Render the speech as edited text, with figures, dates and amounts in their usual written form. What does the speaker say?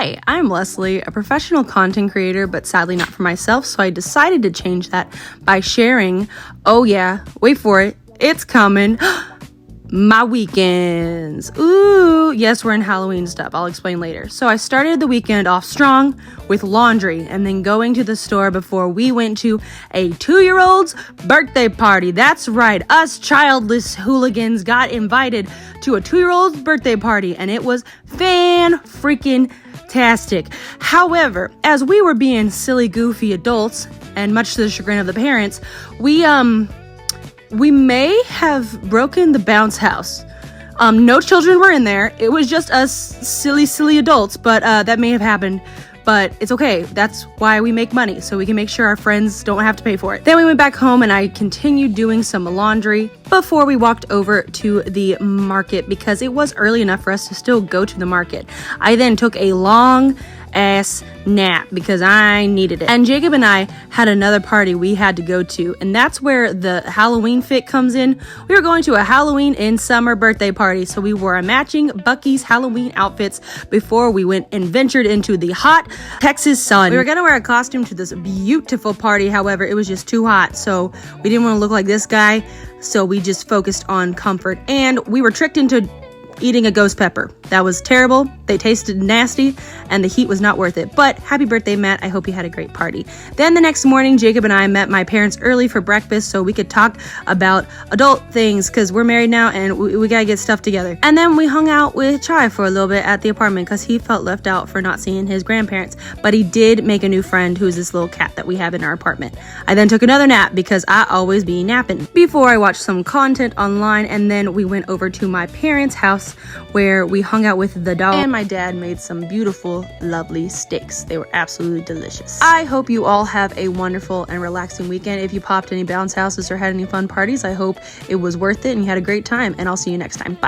Hi, I'm Leslie, a professional content creator, but sadly not for myself, so I decided to change that by sharing, oh yeah, wait for it, it's coming, my weekends. Ooh, yes, we're in Halloween stuff. I'll explain later. So I started the weekend off strong with laundry and then going to the store before we went to a 2-year-old's birthday party. That's right, us childless hooligans got invited to a 2-year-old's birthday party and it was fan-freaking-tastic. However, as we were being silly, goofy adults, and much to the chagrin of the parents, we may have broken the bounce house. No children were in there. It was just us silly adults, but that may have happened. But it's okay. That's why we make money, so we can make sure our friends don't have to pay for it. Then we went back home and I continued doing some laundry before we walked over to the market because it was early enough for us to still go to the market. I then took a long ass nap because I needed it. And Jacob and I had another party we had to go to, and that's where the Halloween fit comes in. We were going to a Halloween in summer birthday party, so we wore a matching Buc-ee's Halloween outfits before we went and ventured into the hot Texas sun. We were gonna wear a costume to this beautiful party, however, it was just too hot, so we didn't want to look like this guy, so we just focused on comfort, and we were tricked into eating a ghost pepper. That was terrible. They tasted nasty and the heat was not worth it. But happy birthday, Matt. I hope you had a great party. Then the next morning, Jacob and I met my parents early for breakfast so we could talk about adult things because we're married now and we gotta get stuff together. And then we hung out with Chai for a little bit at the apartment because he felt left out for not seeing his grandparents. But he did make a new friend who's this little cat that we have in our apartment. I then took another nap because I always be napping before I watched some content online, and then we went over to my parents' house where we hung out with the dog, and my dad made some beautiful, lovely steaks. They were absolutely delicious. I hope you all have a wonderful and relaxing weekend. If you popped any bounce houses or had any fun parties, I hope it was worth it and you had a great time, and I'll see you next time. Bye.